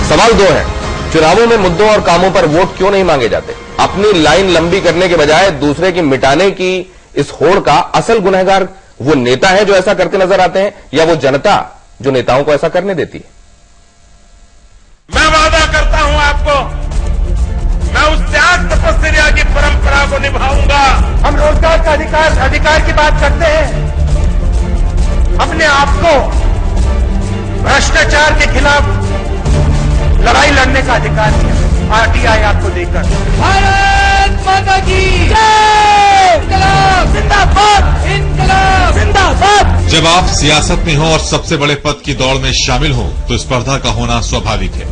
सवाल दो है, चुनावों में मुद्दों और कामों पर वोट क्यों नहीं मांगे जाते? अपनी लाइन लंबी करने के बजाय दूसरे की मिटाने की इस होड़ का असल गुनहगार वो नेता है जो ऐसा करते नजर आते हैं, या वो जनता जो नेताओं को ऐसा करने देती है? मैं वादा करता हूं आपको, मैं उस त्याग तपस्या की परंपरा को निभाऊंगा। हम रोजगार का अधिकार की बात करते हैं, अपने आप को भ्रष्टाचार के खिलाफ लड़ाई लड़ने का अधिकार दिया आरटीआई आपको देकर। भारत माता की जय! इनकलाब जिंदाबाद! इनकलाब जिंदाबाद! जब आप सियासत में हो और सबसे बड़े पद की दौड़ में शामिल हो तो स्पर्धा का होना स्वाभाविक है,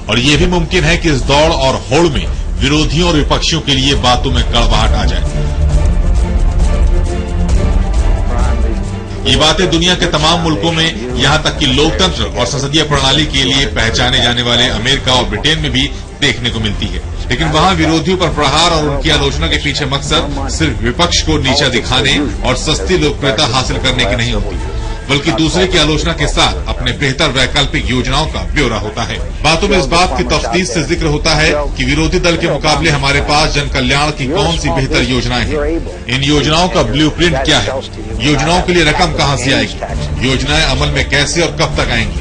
और ये भी मुमकिन है कि इस दौड़ और होड़ में विरोधियों और विपक्षियों के लिए बातों में कड़वाहट आ जाए। ये बातें दुनिया के तमाम मुल्कों में, यहाँ तक कि लोकतंत्र और संसदीय प्रणाली के लिए पहचाने जाने वाले अमेरिका और ब्रिटेन में भी देखने को मिलती है। लेकिन वहाँ विरोधियों पर प्रहार और उनकी आलोचना के पीछे मकसद सिर्फ विपक्ष को नीचा दिखाने और सस्ती लोकप्रियता हासिल करने की नहीं होती, बल्कि दूसरे की आलोचना के साथ अपने बेहतर वैकल्पिक योजनाओं का ब्यौरा होता है। बातों में इस बात की तफ्तीश से जिक्र होता है कि विरोधी दल के मुकाबले हमारे पास जन कल्याण की कौन सी बेहतर योजनाएं हैं, इन योजनाओं का ब्लूप्रिंट क्या है, योजनाओं के लिए रकम कहां से आएगी, योजनाएं अमल में कैसे और कब तक आएंगी।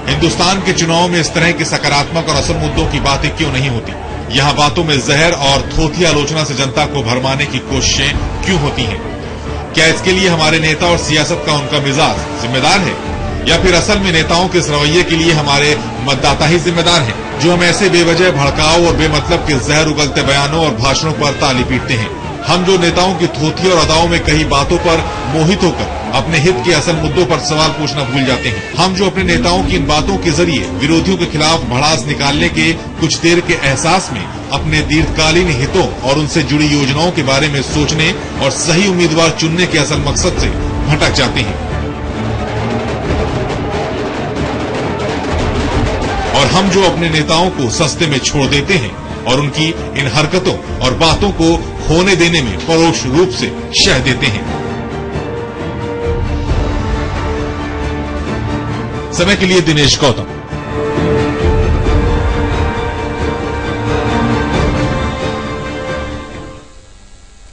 हिंदुस्तान के चुनाव में इस तरह के सकारात्मक और असल मुद्दों की बातें क्यों नहीं होती? यहाँ बातों में जहर और थोथी आलोचना से जनता को भरमाने की कोशिशें क्यों होती हैं? क्या इसके लिए हमारे नेता और सियासत का उनका मिजाज जिम्मेदार है, या फिर असल में नेताओं के इस रवैये के लिए हमारे मतदाता ही जिम्मेदार हैं, जो हम ऐसे बेवजह भड़काऊ और बेमतलब के जहर उगलते बयानों और भाषणों पर ताली पीटते हैं? हम जो नेताओं की थोथी और अदाओं में कही बातों पर मोहित होकर अपने हित के असल मुद्दों पर सवाल पूछना भूल जाते हैं। हम जो अपने नेताओं की इन बातों के जरिए विरोधियों के खिलाफ भड़ास निकालने के कुछ देर के एहसास में अपने दीर्घकालीन हितों और उनसे जुड़ी योजनाओं के बारे में सोचने और सही उम्मीदवार चुनने के असल मकसद से भटक जाते हैं। और हम जो अपने नेताओं को सस्ते में छोड़ देते हैं और उनकी इन हरकतों और बातों को होने देने में परोक्ष रूप से शह देते हैं। समय के लिए दिनेश गौतम।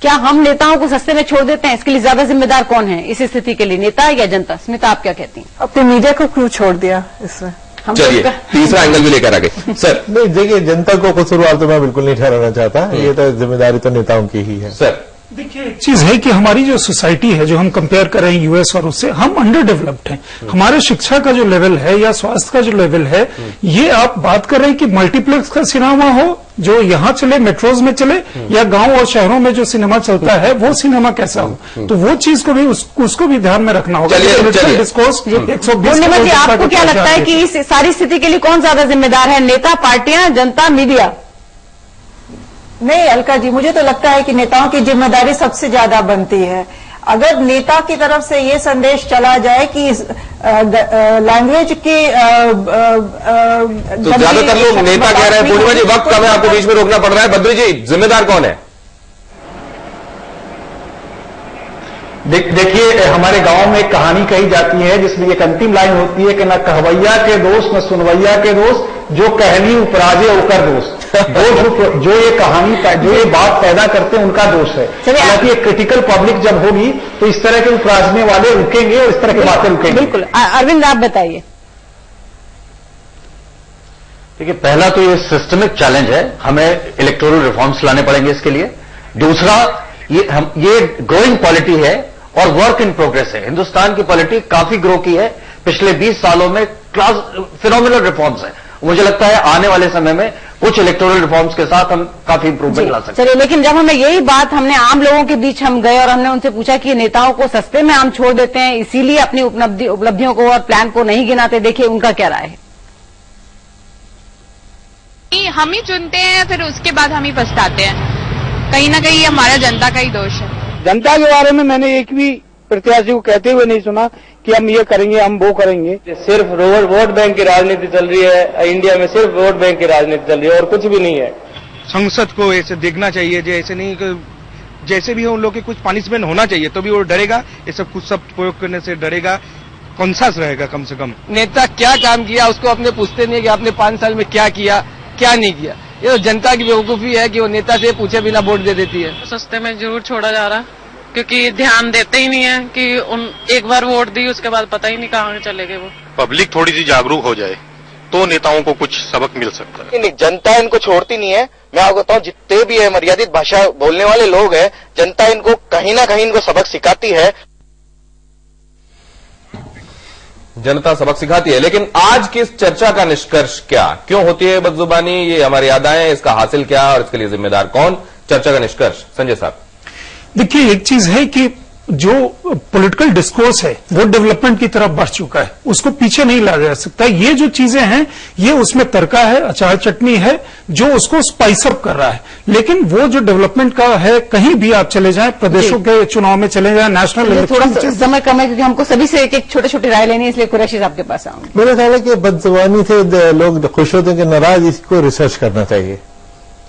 क्या हम नेताओं को सस्ते में छोड़ देते हैं? इसके लिए ज्यादा जिम्मेदार कौन है इस स्थिति के लिए, नेता या जनता? स्मिता, आप क्या कहती हैं? अपने मीडिया को क्यों छोड़ दिया इसमें? चलिए तीसरा एंगल भी लेकर आ गए सर। नहीं, देखिए, जनता को कसूरवार तो मैं बिल्कुल नहीं ठहराना चाहता, ये तो जिम्मेदारी तो नेताओं की ही है। सर देखिए, एक चीज है कि हमारी जो सोसाइटी है, जो हम कंपेयर कर रहे हैं यूएस और उससे, हम अंडर डेवलप्ड हैं। हमारे शिक्षा का जो लेवल है या स्वास्थ्य का जो लेवल है, ये आप बात कर रहे हैं कि मल्टीप्लेक्स का सिनेमा हो जो यहाँ चले, मेट्रोज में चले, या गांव और शहरों में जो सिनेमा चलता है वो सिनेमा कैसा हो, तो वो चीज को भी उसको भी ध्यान में रखना होगा। डिस्कोर्स 120। आपको क्या लगता है कि इस सारी स्थिति के लिए कौन ज्यादा जिम्मेदार है, नेता, पार्टियां, जनता, मीडिया? नहीं अलका जी, मुझे तो लगता है कि नेताओं की जिम्मेदारी सबसे ज्यादा बनती है। अगर नेता की तरफ से ये संदेश चला जाए कि लैंग्वेज की तो ज्यादातर लोग नेता कह रहे हैं। पूर्णिमा जी, वक्त कम है, आपको बीच में रोकना पड़ रहा है। बद्री जी, जिम्मेदार कौन है? देखिए, हमारे गांव में एक कहानी कही जाती है जिसमें एक अंतिम लाइन होती है कि न कहवैया के दोस्त न सुनवैया के दोस्त, जो कहनी उपराजे ओकर दोस्त। जो ये कहानी, जो ये बात पैदा करते हैं उनका दोष है। हालांकि एक क्रिटिकल पब्लिक जब होगी तो इस तरह के उपराजने वाले रुकेंगे और इस तरह की बातें रुकेंगी। बिल्कुल। अरविंद, आप बताइए। देखिए, पहला तो ये सिस्टमिक चैलेंज है, हमें इलेक्टोरल रिफॉर्म्स लाने पड़ेंगे इसके लिए। दूसरा, ये ग्रोइंग पॉलिटी है और वर्क इन प्रोग्रेस है। हिंदुस्तान की पॉलिटी काफी ग्रो की है पिछले 20 सालों में, फिनोमिनल रिफॉर्म्स है। मुझे लगता है आने वाले समय में कुछ इलेक्टोरल रिफॉर्म्स के साथ हम काफी इंप्रूवमेंट ला सकते हैं। चलिए, लेकिन जब हमें यही बात, हमने आम लोगों के बीच हम गए और हमने उनसे पूछा कि नेताओं को सस्ते में हम छोड़ देते हैं, इसीलिए अपनी उपलब्धियों को और प्लान को नहीं गिनाते, देखिए उनका क्या राय है। हम ही चुनते हैं, फिर उसके बाद हम ही पछताते हैं। कहीं ना कहीं हमारा जनता का ही दोष है। जनता के बारे में मैंने एक भी प्रत्याशी को कहते हुए नहीं सुना कि हम ये करेंगे, हम वो करेंगे। सिर्फ वोट बैंक की राजनीति चल रही है इंडिया में, सिर्फ वोट बैंक की राजनीति चल रही है और कुछ भी नहीं है। संसद को ऐसे देखना चाहिए, जो ऐसे नहीं कि जैसे भी हो उन लोग के कुछ पनिशमेंट होना चाहिए, तो भी वो डरेगा, ये सब कुछ सब प्रयोग करने से डरेगा, कॉन्शियस रहेगा कम से कम। नेता क्या काम किया उसको अपने पूछते नहीं है कि आपने 5 साल में क्या किया क्या नहीं किया। ये तो जनता की बेवकूफी है कि वो नेता से पूछे बिना वोट दे देती है। सस्ते में जरूर छोड़ा जा रहा, क्योंकि ध्यान देते ही नहीं है कि एक बार वोट दी उसके बाद पता ही नहीं कहाँ चले गए वो। पब्लिक थोड़ी सी जागरूक हो जाए तो नेताओं को कुछ सबक मिल सकता है। नहीं, जनता इनको छोड़ती नहीं है। मैं आपको बताऊं, जितने भी है मर्यादित भाषा बोलने वाले लोग हैं, जनता इनको कहीं ना कहीं इनको सबक सिखाती है। जनता सबक सिखाती है, लेकिन आज की इस चर्चा का निष्कर्ष क्या, क्यों होती है बदजुबानी, ये हमारी यादाएं, इसका हासिल क्या और इसके लिए जिम्मेदार कौन? चर्चा का निष्कर्ष संजय साहब। देखिए, एक चीज है कि जो पॉलिटिकल डिस्कोर्स है वो डेवलपमेंट की तरफ बढ़ चुका है, उसको पीछे नहीं लाया जा सकता। ये जो चीजें हैं ये उसमें तड़का है, अचार चटनी है जो उसको स्पाइस अप कर रहा है। लेकिन वो जो डेवलपमेंट का है, कहीं भी आप चले जाएं, प्रदेशों के चुनाव में चले जाएं, नेशनल इलेक्शन, थोड़ा समय कम है क्योंकि हमको सभी से एक छोटे छोटे राय लेनी है, इसलिए कुरैशी साहब के पास आऊंगी। मेरा ख्याल है कि बदजुबानी से लोग खुश होते हैं कि नाराज, इसको रिसर्च करना चाहिए।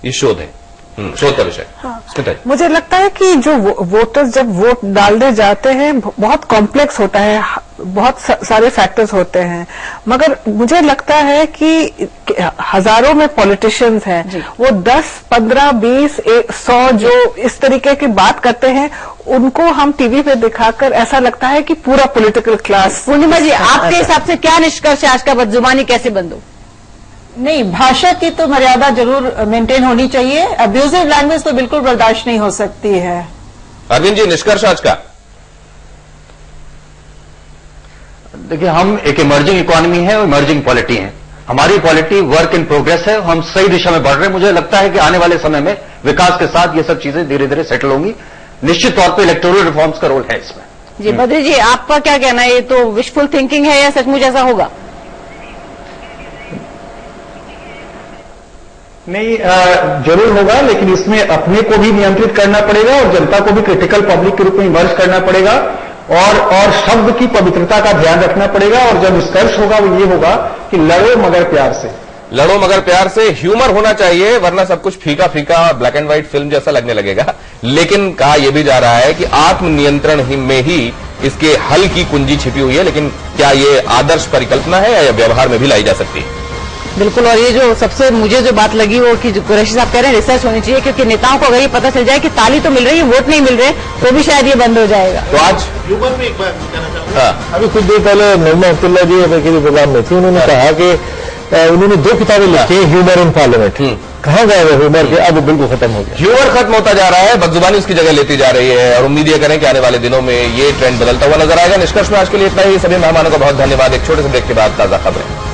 ये शोध है, शोध का विषय। हाँ। मुझे लगता है कि जो वोटर्स जब वोट डालने जाते हैं बहुत कॉम्प्लेक्स होता है, बहुत सारे फैक्टर्स होते हैं, मगर मुझे लगता है कि हजारों में पॉलिटिशियंस हैं, वो 10, 15, 20, 100 जो इस तरीके की बात करते हैं, उनको हम टीवी पे दिखाकर ऐसा लगता है कि पूरा पॉलिटिकल क्लास। पूर्णिमा जी, आपके हिसाब से क्या निष्कर्ष है आज का, बदजुबानी कैसे बंद हो? नहीं, भाषा की तो मर्यादा जरूर मेंटेन होनी चाहिए। अब्यूजिव लैंग्वेज तो बिल्कुल बर्दाश्त नहीं हो सकती है। अरविंद जी, निष्कर्ष आज का? देखिए, हम एक इमर्जिंग इकोनॉमी है और इमर्जिंग पॉलिटी है। हमारी पॉलिटी वर्क इन प्रोग्रेस है, हम सही दिशा में बढ़ रहे हैं। मुझे लगता है कि आने वाले समय में विकास के साथ ये सब चीजें धीरे धीरे सेटल होंगी। निश्चित तौर पर इलेक्टोरल रिफॉर्म्स का रोल है इसमें। जी बद्री जी, आपका क्या कहना है, ये तो विशफुल थिंकिंग है या सचमुच ऐसा होगा? नहीं, जरूर होगा, लेकिन इसमें अपने को भी नियंत्रित करना पड़ेगा और जनता को भी क्रिटिकल पब्लिक के रूप में इमर्ज करना पड़ेगा और शब्द की पवित्रता का ध्यान रखना पड़ेगा। और जब निष्कर्ष होगा वो ये होगा कि लड़ो मगर प्यार से। लड़ो मगर प्यार से, ह्यूमर होना चाहिए, वरना सब कुछ फीका फीका ब्लैक एंड व्हाइट फिल्म जैसा लगने लगेगा। लेकिन कहा यह भी जा रहा है कि आत्मनियंत्रण में ही इसके हल की कुंजी छिपी हुई है। लेकिन क्या ये आदर्श परिकल्पना है या व्यवहार में भी लाई जा सकती है? बिल्कुल। और ये जो सबसे मुझे जो बात लगी वो कि कुरैशी साहब कह रहे हैं रिसर्च होनी चाहिए, क्योंकि नेताओं को अगर ये पता चल जाए कि ताली तो मिल रही है, वोट नहीं मिल रहे, तो भी शायद ये बंद हो जाएगा। तो आज ह्यूमर में एक बात कहना चाहूंगा। अभी कुछ देर पहले निर्मला अब्दुल्ला जी के प्रोग्राम में थी, उन्होंने कहा कि उन्होंने 2 किताबें लिखी, ह्यूमर इन पार्लियामेंट। कहाँ गए वो ह्यूमर के? अब बिल्कुल खत्म हो गया, ह्यूमर खत्म होता जा रहा है, बदजुबानी उसकी जगह लेती जा रही है। और उम्मीद ये करें कि आने वाले दिनों में ये ट्रेंड बदलता हुआ नजर आएगा। निष्कर्ष में आज के लिए इतना ही। सभी मेहमानों का बहुत धन्यवाद। एक छोटे से ब्रेक के बाद ताजा खबरें।